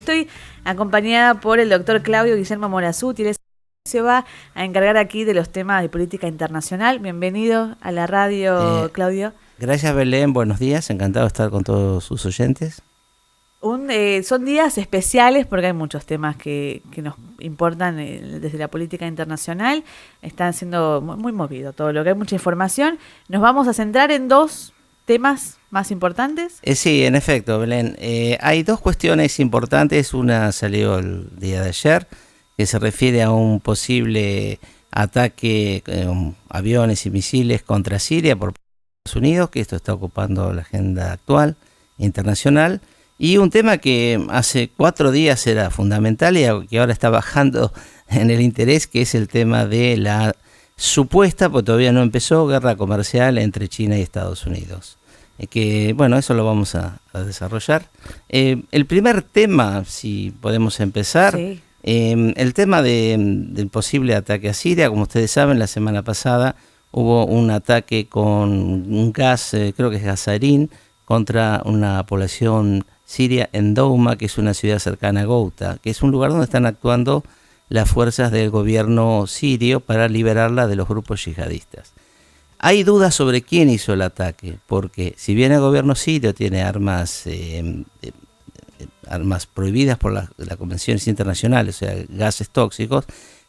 estoy acompañada por el doctor Claudio Guillermo Morazzuti. Él se va a encargar aquí de los temas de política internacional. Bienvenido a la radio, Claudio. Gracias, Belén. Buenos días. Encantado de estar con todos sus oyentes. Son días especiales porque hay muchos temas que nos importan desde la política internacional. Están siendo muy movido todo lo que hay, mucha información. Nos vamos a centrar en dos temas más importantes. Sí, en efecto, Belén. Hay dos cuestiones importantes. Una salió el día de ayer, que se refiere a un posible ataque con aviones y misiles contra Siria por Estados Unidos, que esto está ocupando la agenda actual internacional. Y un tema que hace 4 días era fundamental y que ahora está bajando en el interés, que es el tema de la supuesta, porque todavía no empezó, guerra comercial entre China y Estados Unidos. Que bueno, eso lo vamos a desarrollar. El primer tema, si podemos empezar, sí. El tema del posible ataque a Siria. Como ustedes saben, la semana pasada hubo un ataque con un gas, creo que es gas sarín, contra una población siria en Douma, que es una ciudad cercana a Ghouta, que es un lugar donde están actuando las fuerzas del gobierno sirio para liberarla de los grupos yihadistas. Hay dudas sobre quién hizo el ataque, porque si bien el gobierno sirio tiene armas prohibidas por las convenciones internacionales, o sea, gases tóxicos,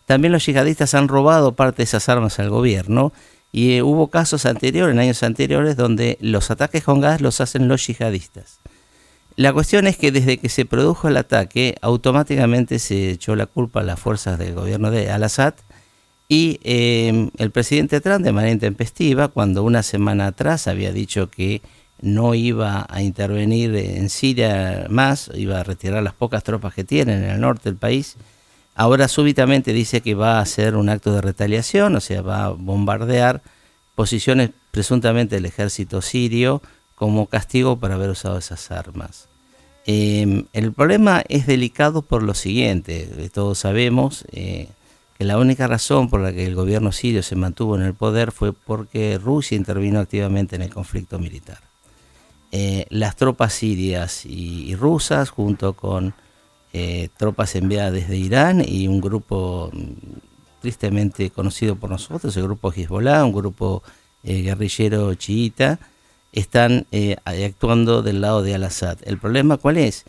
también los yihadistas han robado parte de esas armas al gobierno, y hubo casos anteriores, en años anteriores, donde los ataques con gas los hacen los yihadistas. La cuestión es que desde que se produjo el ataque, automáticamente se echó la culpa a las fuerzas del gobierno de Al-Assad, y el presidente Trump, de manera intempestiva, cuando una semana atrás había dicho que no iba a intervenir en Siria más, iba a retirar las pocas tropas que tienen en el norte del país, ahora súbitamente dice que va a hacer un acto de retaliación, o sea, va a bombardear posiciones presuntamente del ejército sirio como castigo por haber usado esas armas. El problema es delicado por lo siguiente: todos sabemos que la única razón por la que el gobierno sirio se mantuvo en el poder fue porque Rusia intervino activamente en el conflicto militar. Las tropas sirias y rusas, junto con tropas enviadas desde Irán y un grupo tristemente conocido por nosotros, el grupo Hezbollah, un grupo guerrillero chiita, están actuando del lado de Al-Assad. ¿El problema cuál es?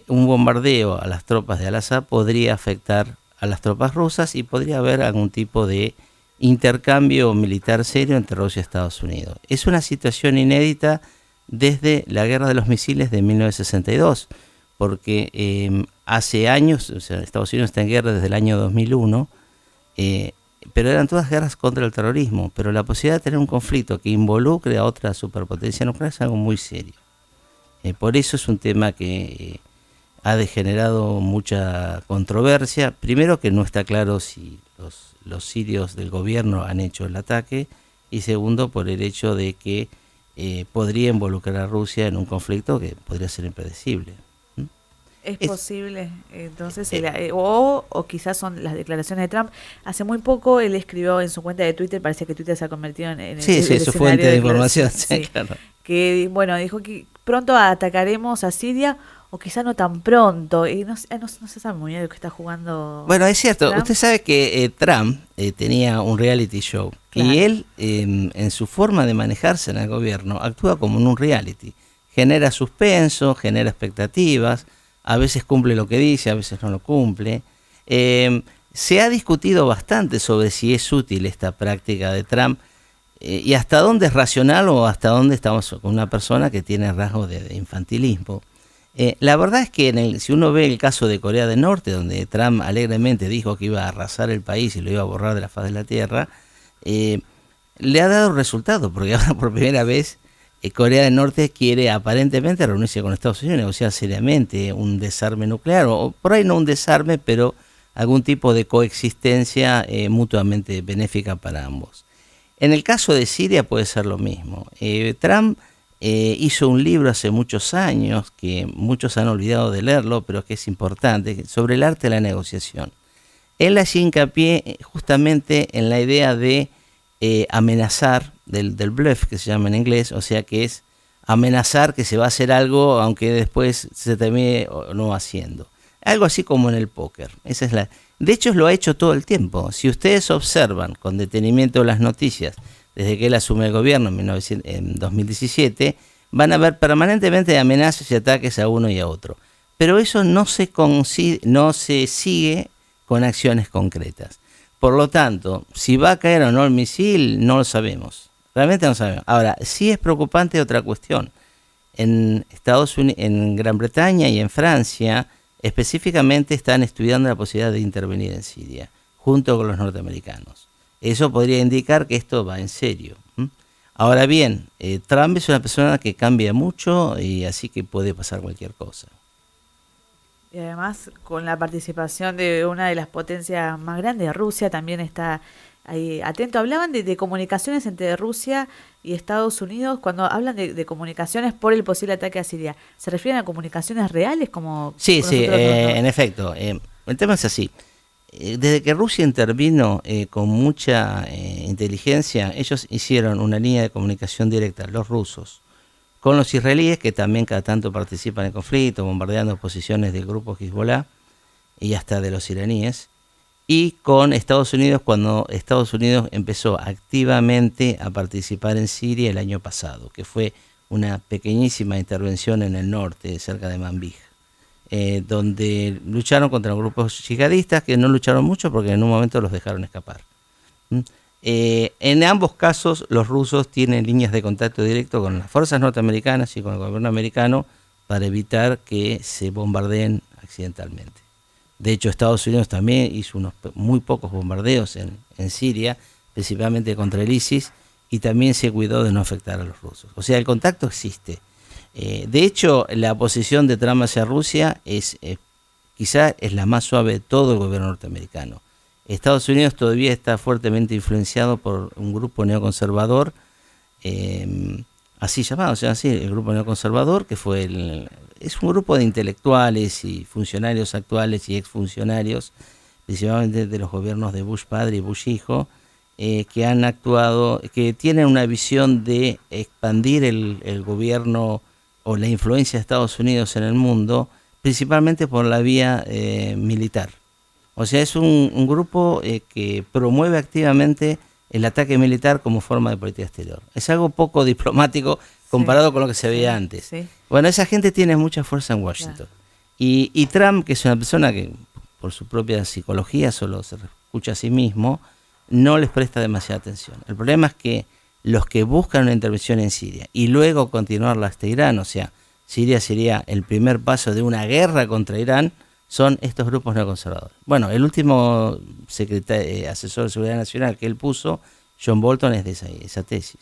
Un bombardeo a las tropas de Al-Assad podría afectar a las tropas rusas y podría haber algún tipo de intercambio militar serio entre Rusia y Estados Unidos. Es una situación inédita desde la guerra de los misiles de 1962, porque hace años, o sea, Estados Unidos está en guerra desde el año 2001, pero eran todas guerras contra el terrorismo, pero la posibilidad de tener un conflicto que involucre a otra superpotencia nuclear es algo muy serio. Por eso es un tema que ha degenerado mucha controversia. Primero, que no está claro si los sirios del gobierno han hecho el ataque, y segundo, por el hecho de que podría involucrar a Rusia en un conflicto que podría ser impredecible. Es posible, entonces, o quizás son las declaraciones de Trump. Hace muy poco él escribió en su cuenta de Twitter, parece que Twitter se ha convertido en el su fuente de información, sí, claro. Que bueno, dijo que pronto atacaremos a Siria, o quizá no tan pronto, y no se sabe muy bien lo que está jugando. Bueno, es cierto, Trump. Usted sabe que Trump tenía un reality show, claro, y él en su forma de manejarse en el gobierno actúa como en un reality, genera suspenso, genera expectativas. A veces cumple lo que dice, a veces no lo cumple. Se ha discutido bastante sobre si es útil esta práctica de Trump y hasta dónde es racional o hasta dónde estamos con una persona que tiene rasgos de infantilismo. La verdad es que si uno ve el caso de Corea del Norte, donde Trump alegremente dijo que iba a arrasar el país y lo iba a borrar de la faz de la tierra, le ha dado resultado, porque ahora por primera vez Corea del Norte quiere aparentemente reunirse con Estados Unidos, negociar seriamente un desarme nuclear, o por ahí no un desarme, pero algún tipo de coexistencia mutuamente benéfica para ambos. En el caso de Siria puede ser lo mismo. Trump hizo un libro hace muchos años, que muchos han olvidado de leerlo, pero que es importante, sobre el arte de la negociación. Él hacía hincapié justamente en la idea de amenazar, del bluff que se llama en inglés, o sea que es amenazar que se va a hacer algo aunque después se termine o no haciendo. Algo así como en el póker. Esa es de hecho, lo ha hecho todo el tiempo. Si ustedes observan con detenimiento las noticias, desde que él asume el gobierno en 2017, van a ver permanentemente amenazas y ataques a uno y a otro. Pero eso no se sigue con acciones concretas. Por lo tanto, si va a caer o no el misil, no lo sabemos. Realmente no sabemos. Ahora, sí es preocupante otra cuestión. En Estados Unidos, en Gran Bretaña y en Francia, específicamente están estudiando la posibilidad de intervenir en Siria, junto con los norteamericanos. Eso podría indicar que esto va en serio. Ahora bien, Trump es una persona que cambia mucho y así que puede pasar cualquier cosa. Y además, con la participación de una de las potencias más grandes, Rusia, también está ahí atento. Hablaban de comunicaciones entre Rusia y Estados Unidos. Cuando hablan de comunicaciones por el posible ataque a Siria, ¿se refieren a comunicaciones reales? Como sí, en efecto. El tema es así. Desde que Rusia intervino con mucha inteligencia, ellos hicieron una línea de comunicación directa, los rusos, con los israelíes, que también cada tanto participan en el conflicto, bombardeando posiciones del grupo Hezbollah y hasta de los iraníes, y con Estados Unidos cuando Estados Unidos empezó activamente a participar en Siria el año pasado, que fue una pequeñísima intervención en el norte, cerca de Manbij, donde lucharon contra grupos yihadistas que no lucharon mucho porque en un momento los dejaron escapar. En ambos casos los rusos tienen líneas de contacto directo con las fuerzas norteamericanas y con el gobierno americano para evitar que se bombardeen accidentalmente. De hecho, Estados Unidos también hizo unos muy pocos bombardeos en Siria, principalmente contra el ISIS, y también se cuidó de no afectar a los rusos. O sea, el contacto existe. De hecho, la posición de Trump hacia Rusia quizá es la más suave de todo el gobierno norteamericano. Estados Unidos todavía está fuertemente influenciado por un grupo neoconservador, así llamado, o sea, así, el grupo neoconservador, que es un grupo de intelectuales y funcionarios actuales y exfuncionarios, principalmente de los gobiernos de Bush padre y Bush hijo, que han actuado, que tienen una visión de expandir el gobierno o la influencia de Estados Unidos en el mundo, principalmente por la vía militar. O sea, es un grupo que promueve activamente el ataque militar como forma de política exterior. Es algo poco diplomático comparado con lo que se veía antes. Sí. Bueno, esa gente tiene mucha fuerza en Washington. Claro. Y Trump, que es una persona que por su propia psicología solo se escucha a sí mismo, no les presta demasiada atención. El problema es que los que buscan una intervención en Siria y luego continuarla hasta Irán, o sea, Siria sería el primer paso de una guerra contra Irán, son estos grupos neoconservadores. Bueno, el último asesor de seguridad nacional que él puso, John Bolton, es de esa tesis.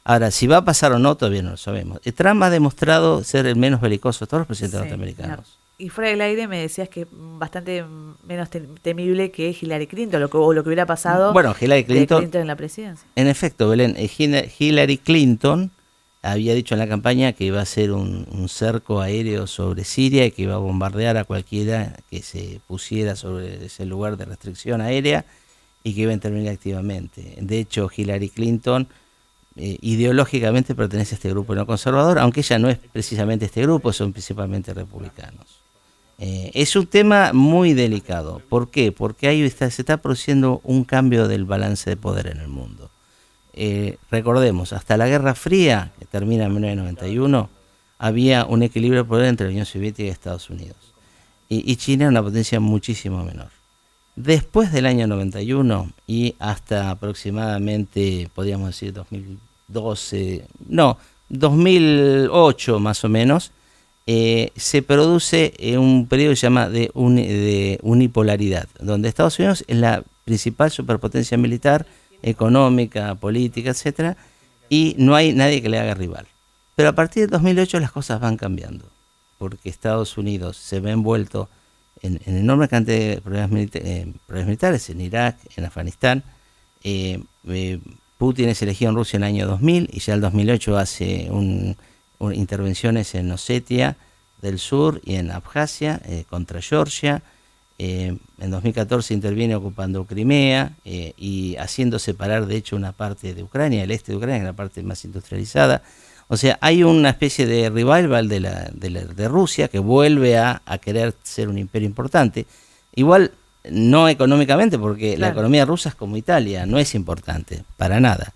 Ahora, si va a pasar o no, todavía no lo sabemos. Trump ha demostrado ser el menos belicoso de todos los presidentes norteamericanos. No. Y fuera del aire me decías que bastante menos temible que Hillary Clinton, o lo que hubiera pasado Hillary Clinton en la presidencia. En efecto, Belén, Hillary Clinton había dicho en la campaña que iba a hacer un cerco aéreo sobre Siria y que iba a bombardear a cualquiera que se pusiera sobre ese lugar de restricción aérea y que iba a intervenir activamente. De hecho, Hillary Clinton ideológicamente pertenece a este grupo no conservador, aunque ella no es precisamente este grupo, son principalmente republicanos. Es un tema muy delicado. ¿Por qué? Porque ahí se está produciendo un cambio del balance de poder en el mundo. Recordemos, hasta la Guerra Fría, que termina en 1991, había un equilibrio de poder entre la Unión Soviética y Estados Unidos. Y China era una potencia muchísimo menor. Después del año 91 y hasta aproximadamente, podríamos decir, 2008 más o menos, se produce un periodo que se llama de unipolaridad, donde Estados Unidos es la principal superpotencia militar, económica, política, etcétera, y no hay nadie que le haga rival. Pero a partir de 2008 las cosas van cambiando, porque Estados Unidos se ve envuelto en enorme cantidad de problemas militares en Irak, en Afganistán. Putin es elegido en Rusia en el año 2000 y ya en el 2008 hace intervenciones en Osetia del Sur y en Abjasia contra Georgia. En 2014 interviene ocupando Crimea y haciendo separar de hecho una parte de Ucrania, el este de Ucrania, que es la parte más industrializada. O sea, hay una especie de revival de Rusia que vuelve a querer ser un imperio importante. Igual no económicamente, porque la economía rusa es como Italia, no es importante, para nada.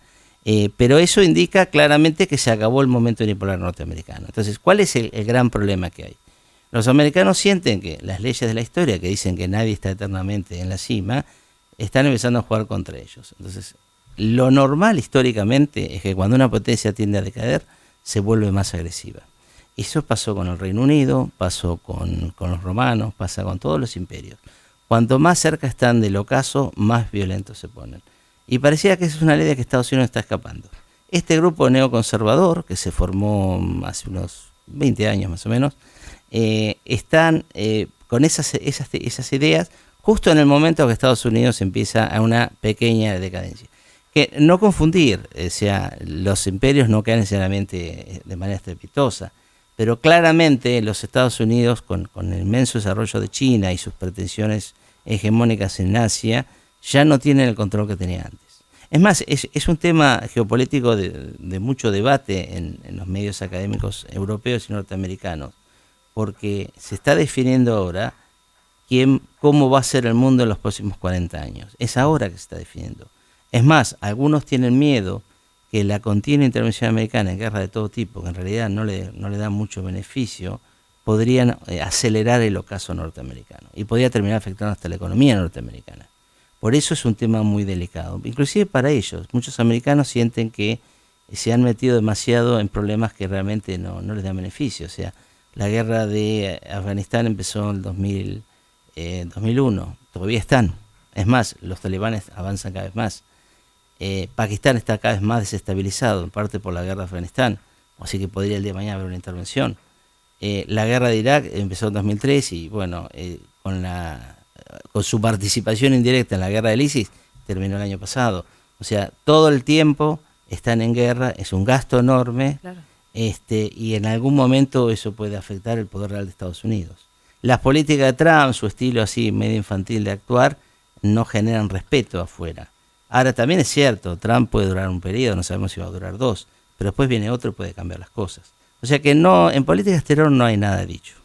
Pero eso indica claramente que se acabó el momento unipolar norteamericano. Entonces, ¿cuál es el gran problema que hay? Los americanos sienten que las leyes de la historia, que dicen que nadie está eternamente en la cima, están empezando a jugar contra ellos. Entonces, lo normal históricamente es que cuando una potencia tiende a decaer, se vuelve más agresiva. Eso pasó con el Reino Unido, pasó con los romanos, pasa con todos los imperios. Cuanto más cerca están del ocaso, más violentos se ponen. Y parecía que esa es una ley de que Estados Unidos está escapando. Este grupo neoconservador, que se formó hace unos 20 años más o menos, están con esas ideas justo en el momento que Estados Unidos empieza a una pequeña decadencia. Que no confundir, o sea, los imperios no caen necesariamente de manera estrepitosa, pero claramente los Estados Unidos, con el inmenso desarrollo de China y sus pretensiones hegemónicas en Asia, ya no tienen el control que tenía antes. Es más, es un tema geopolítico de mucho debate en los medios académicos europeos y norteamericanos, porque se está definiendo ahora cómo va a ser el mundo en los próximos 40 años. Es ahora que se está definiendo. Es más, algunos tienen miedo que la continua intervención americana en guerras de todo tipo, que en realidad no le da mucho beneficio, podrían acelerar el ocaso norteamericano y podría terminar afectando hasta la economía norteamericana. Por eso es un tema muy delicado, inclusive para ellos. Muchos americanos sienten que se han metido demasiado en problemas que realmente no les dan beneficio. O sea, la guerra de Afganistán empezó en 2001, todavía están. Es más, los talibanes avanzan cada vez más. Pakistán está cada vez más desestabilizado, en parte por la guerra de Afganistán, así que podría el día de mañana haber una intervención. La guerra de Irak empezó en 2003 y bueno, con su participación indirecta en la guerra del ISIS, terminó el año pasado. O sea, todo el tiempo están en guerra, es un gasto enorme, claro. Y en algún momento eso puede afectar el poder real de Estados Unidos. Las políticas de Trump, su estilo así medio infantil de actuar, no generan respeto afuera. Ahora también es cierto, Trump puede durar un periodo, no sabemos si va a durar 2, pero después viene otro y puede cambiar las cosas. O sea que no, en política exterior no hay nada dicho.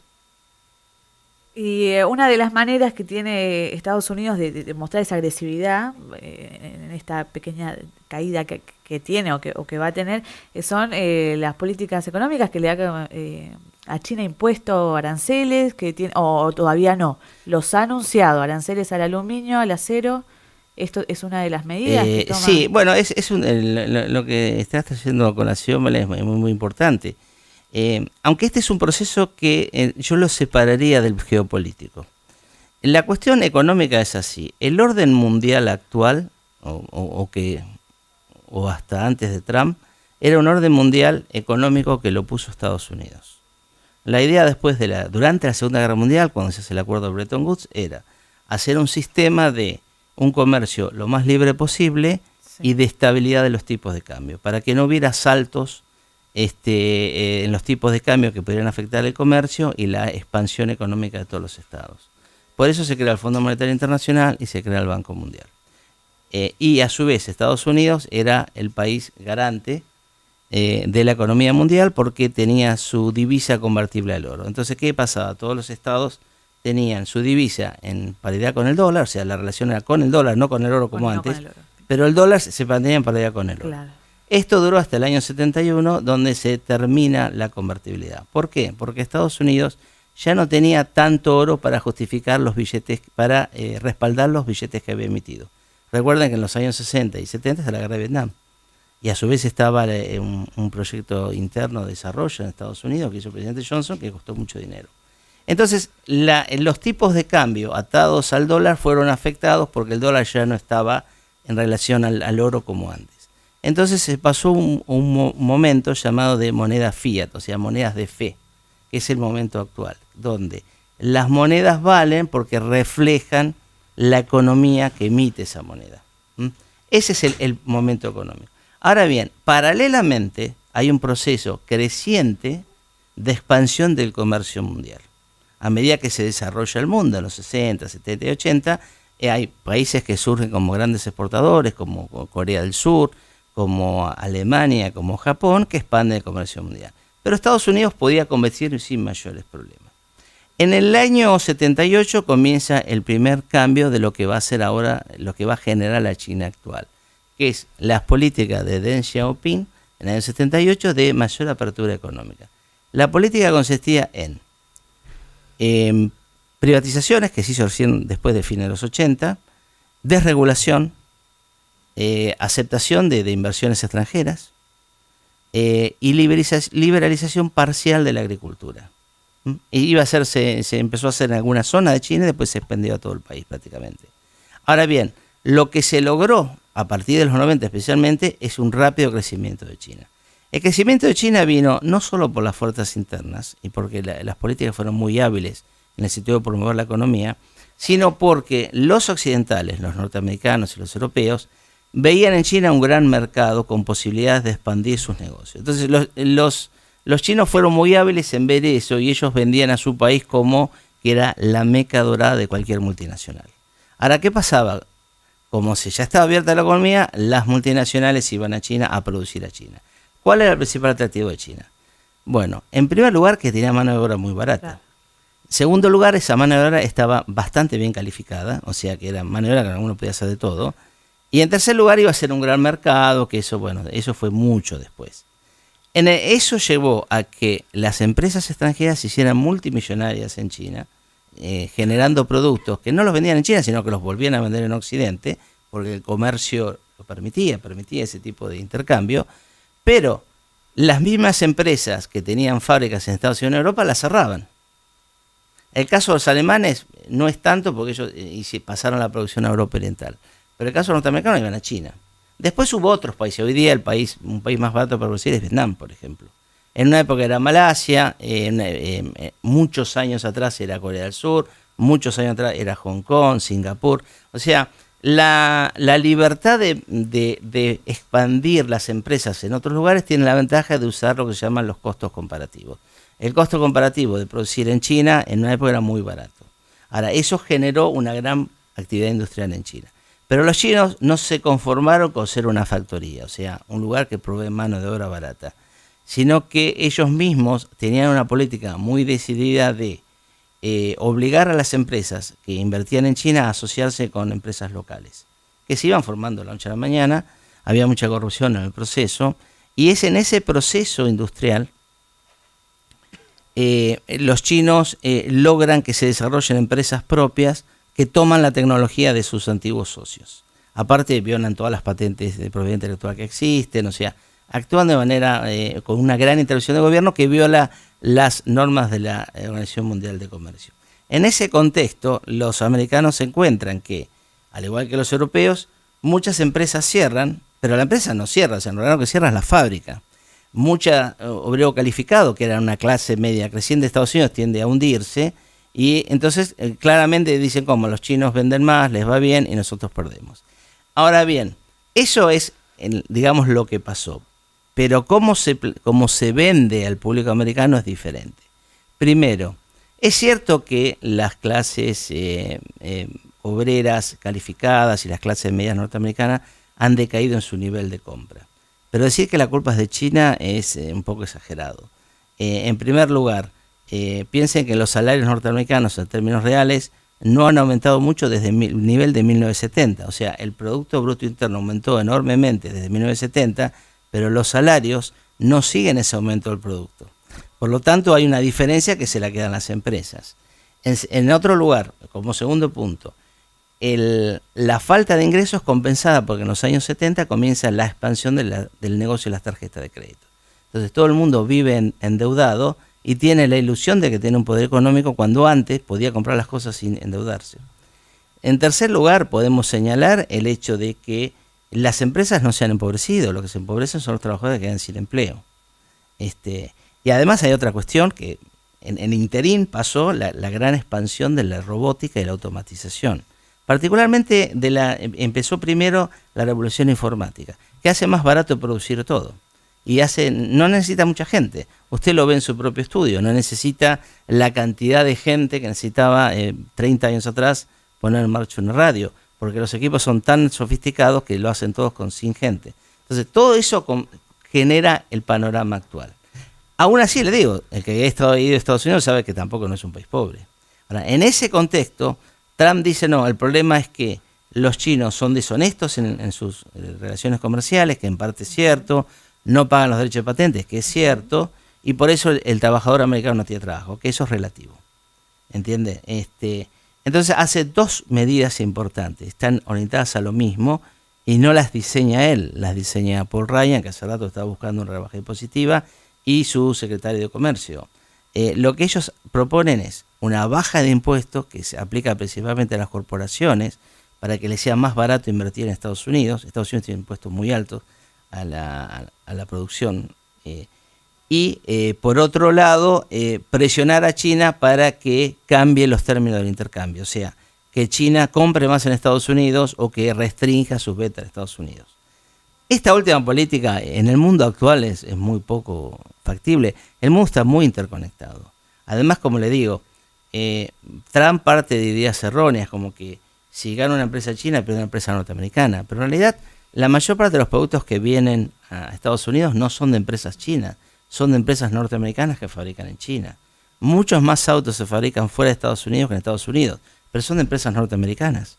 Y una de las maneras que tiene Estados Unidos de mostrar esa agresividad en esta pequeña caída que tiene o que va a tener son las políticas económicas que le da a China impuesto aranceles, que tiene, o todavía no, los ha anunciado, aranceles al aluminio, al acero. Esto es una de las medidas que toma. Sí, bueno, lo que estás haciendo con la CIOMEL es muy importante. Aunque este es un proceso que yo lo separaría del geopolítico. La cuestión económica es así. El orden mundial actual, o hasta antes de Trump, era un orden mundial económico que lo puso Estados Unidos. La idea durante la Segunda Guerra Mundial, cuando se hace el acuerdo de Bretton Woods, era hacer un sistema de un comercio lo más libre posible y de estabilidad de los tipos de cambio, para que no hubiera saltos en los tipos de cambio que pudieran afectar el comercio y la expansión económica de todos los estados. Por eso se crea el Fondo Monetario Internacional y se crea el Banco Mundial. Y a su vez Estados Unidos era el país garante de la economía mundial porque tenía su divisa convertible al oro. Entonces, ¿qué pasaba? Todos los estados tenían su divisa en paridad con el dólar, o sea, la relación era con el dólar, no con el oro como antes, pero el dólar se mantenía en paridad con el oro. Claro. Esto duró hasta el año 71, donde se termina la convertibilidad. ¿Por qué? Porque Estados Unidos ya no tenía tanto oro para justificar los billetes, para respaldar los billetes que había emitido. Recuerden que en los años 60 y 70 es la guerra de Vietnam. Y a su vez estaba un proyecto interno de desarrollo en Estados Unidos que hizo el presidente Johnson, que costó mucho dinero. Entonces, los tipos de cambio atados al dólar fueron afectados porque el dólar ya no estaba en relación al oro como antes. Entonces se pasó un momento llamado de moneda fiat, o sea, monedas de fe, que es el momento actual, donde las monedas valen porque reflejan la economía que emite esa moneda. Ese es el momento económico. Ahora bien, paralelamente hay un proceso creciente de expansión del comercio mundial. A medida que se desarrolla el mundo, en los 60, 70 y 80, hay países que surgen como grandes exportadores, como Corea del Sur, como Alemania, como Japón, que expanden el comercio mundial. Pero Estados Unidos podía competir sin mayores problemas. En el año 78 comienza el primer cambio de lo que va a ser ahora, lo que va a generar la China actual, que es las políticas de Deng Xiaoping en el año 78 de mayor apertura económica. La política consistía en privatizaciones, que se hizo recién después de fines de los 80, desregulación, aceptación de inversiones extranjeras y liberalización parcial de la agricultura. Y se empezó a hacer en alguna zona de China y después se expandió a todo el país prácticamente. Ahora bien, lo que se logró a partir de los 90 especialmente es un rápido crecimiento de China. El crecimiento de China vino no solo por las fuerzas internas y porque las políticas fueron muy hábiles en el sentido de promover la economía, sino porque los occidentales, los norteamericanos y los europeos, veían en China un gran mercado con posibilidades de expandir sus negocios. Entonces los chinos fueron muy hábiles en ver eso y ellos vendían a su país como que era la meca dorada de cualquier multinacional. Ahora, ¿qué pasaba? Como si ya estaba abierta la economía, las multinacionales iban a China a producir a China. ¿Cuál era el principal atractivo de China? Bueno, en primer lugar, que tenía mano de obra muy barata. Claro. En segundo lugar, esa mano de obra estaba bastante bien calificada, o sea que era mano de obra que uno podía hacer de todo. Y en tercer lugar, iba a ser un gran mercado, que eso fue mucho después. Eso llevó a que las empresas extranjeras se hicieran multimillonarias en China, generando productos que no los vendían en China, sino que los volvían a vender en Occidente, porque el comercio lo permitía ese tipo de intercambio, pero las mismas empresas que tenían fábricas en Estados Unidos y Europa las cerraban. El caso de los alemanes no es tanto porque ellos pasaron la producción a Europa Oriental, pero el caso de los norteamericanos iban a China. Después hubo otros países. Hoy día un país más barato para producir es Vietnam, por ejemplo. En una época era Malasia, muchos años atrás era Corea del Sur, muchos años atrás era Hong Kong, Singapur. O sea, la libertad de expandir las empresas en otros lugares tiene la ventaja de usar lo que se llaman los costos comparativos. El costo comparativo de producir en China en una época era muy barato. Ahora, eso generó una gran actividad industrial en China. Pero los chinos no se conformaron con ser una factoría, o sea, un lugar que provee mano de obra barata, sino que ellos mismos tenían una política muy decidida de obligar a las empresas que invertían en China a asociarse con empresas locales, que se iban formando de la noche a la mañana, había mucha corrupción en el proceso, y es en ese proceso industrial los chinos logran que se desarrollen empresas propias que toman la tecnología de sus antiguos socios. Aparte, violan todas las patentes de propiedad intelectual que existen, o sea, actúan de manera con una gran intervención del gobierno que viola las normas de la Organización Mundial de Comercio. En ese contexto, los americanos encuentran que, al igual que los europeos, muchas empresas cierran, pero la empresa no cierra, o sea, en realidad lo que cierra es la fábrica. Mucha obrero calificado, que era una clase media creciente de Estados Unidos, tiende a hundirse. Y entonces claramente dicen como los chinos venden más, les va bien y nosotros perdemos. Ahora bien, eso es, digamos, lo que pasó. Pero cómo se vende al público americano es diferente. Primero, es cierto que las clases obreras calificadas y las clases medias norteamericanas han decaído en su nivel de compra. Pero decir que la culpa es de China es un poco exagerado. En primer lugar, piensen que los salarios norteamericanos en términos reales no han aumentado mucho desde el nivel de 1970. O sea, el Producto Bruto Interno aumentó enormemente desde 1970, pero los salarios no siguen ese aumento del producto. Por lo tanto, hay una diferencia que se la quedan las empresas. En otro lugar, como segundo punto, la falta de ingresos compensada porque en los años 70 comienza la expansión del negocio de las tarjetas de crédito. Entonces todo el mundo vive endeudado y tiene la ilusión de que tiene un poder económico cuando antes podía comprar las cosas sin endeudarse. En tercer lugar, podemos señalar el hecho de que las empresas no se han empobrecido, lo que se empobrecen son los trabajadores que quedan sin empleo. Y además hay otra cuestión que en interín pasó la gran expansión de la robótica y la automatización. Particularmente empezó primero la revolución informática, que hace más barato producir todo. Y no necesita mucha gente. Usted lo ve en su propio estudio, no necesita la cantidad de gente que necesitaba 30 años atrás poner en marcha una radio, porque los equipos son tan sofisticados que lo hacen todos sin gente. Entonces, todo eso genera el panorama actual. Aún así, le digo, el que ha ido a Estados Unidos sabe que tampoco no es un país pobre. Ahora, en ese contexto, Trump dice, no, el problema es que los chinos son deshonestos en sus relaciones comerciales, que en parte es cierto, no pagan los derechos de patentes, que es cierto, y por eso el trabajador americano no tiene trabajo, que eso es relativo. ¿Entiende? Entonces hace dos medidas importantes, están orientadas a lo mismo y no las diseña él, las diseña Paul Ryan, que hace rato estaba buscando una rebaja impositiva, y su secretario de Comercio. Lo que ellos proponen es una baja de impuestos que se aplica principalmente a las corporaciones para que les sea más barato invertir en Estados Unidos. Estados Unidos tiene impuestos muy altos a la producción. Por otro lado, presionar a China para que cambie los términos del intercambio. O sea, que China compre más en Estados Unidos o que restrinja sus ventas en Estados Unidos. Esta última política en el mundo actual es muy poco factible. El mundo está muy interconectado. Además, como le digo, Trump parte de ideas erróneas, como que si gana una empresa china, pierde una empresa norteamericana. Pero en realidad, la mayor parte de los productos que vienen a Estados Unidos no son de empresas chinas, son de empresas norteamericanas que fabrican en China. Muchos más autos se fabrican fuera de Estados Unidos que en Estados Unidos, pero son de empresas norteamericanas.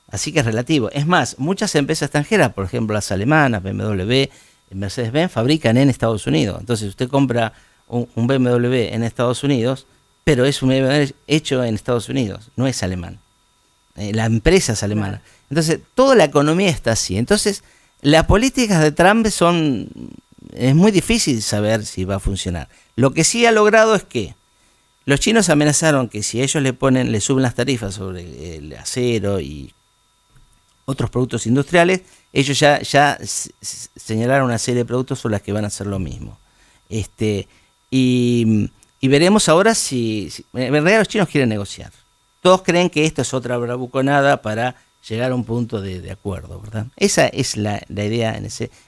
Así que es relativo. Es más, muchas empresas extranjeras, por ejemplo las alemanas, BMW, Mercedes-Benz, fabrican en Estados Unidos. Entonces usted compra un BMW en Estados Unidos, pero es un BMW hecho en Estados Unidos, no es alemán. La empresa es alemana. Entonces toda la economía está así. Entonces las políticas de Trump es muy difícil saber si va a funcionar. Lo que sí ha logrado es que los chinos amenazaron que si ellos le suben las tarifas sobre el acero y otros productos industriales, ellos ya señalaron una serie de productos sobre las que van a hacer lo mismo. Y veremos ahora si en realidad los chinos quieren negociar. Todos creen que esto es otra bravuconada para llegar a un punto de acuerdo, ¿verdad? Esa es la idea.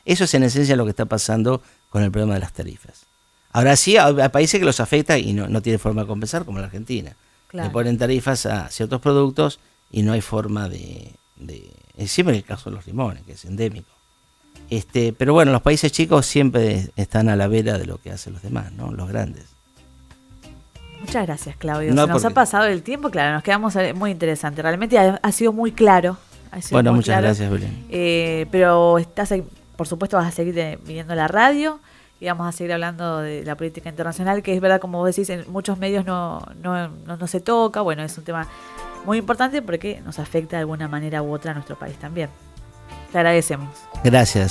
Eso es en esencia lo que está pasando con el problema de las tarifas. Ahora sí, hay países que los afecta y no tiene forma de compensar, como la Argentina. Claro. Le ponen tarifas a ciertos productos y no hay forma de siempre el caso de los limones, que es endémico. Pero bueno, los países chicos siempre están a la vera de lo que hacen los demás, ¿no? Los grandes. Muchas gracias, Claudio. Se nos ha pasado el tiempo, claro, nos quedamos muy interesante. Realmente ha sido muy claro. Bueno, muchas gracias, Belén. Pero por supuesto vas a seguir viniendo la radio y vamos a seguir hablando de la política internacional, que es verdad, como vos decís, en muchos medios no se toca. Bueno, es un tema muy importante porque nos afecta de alguna manera u otra a nuestro país también. Te agradecemos. Gracias.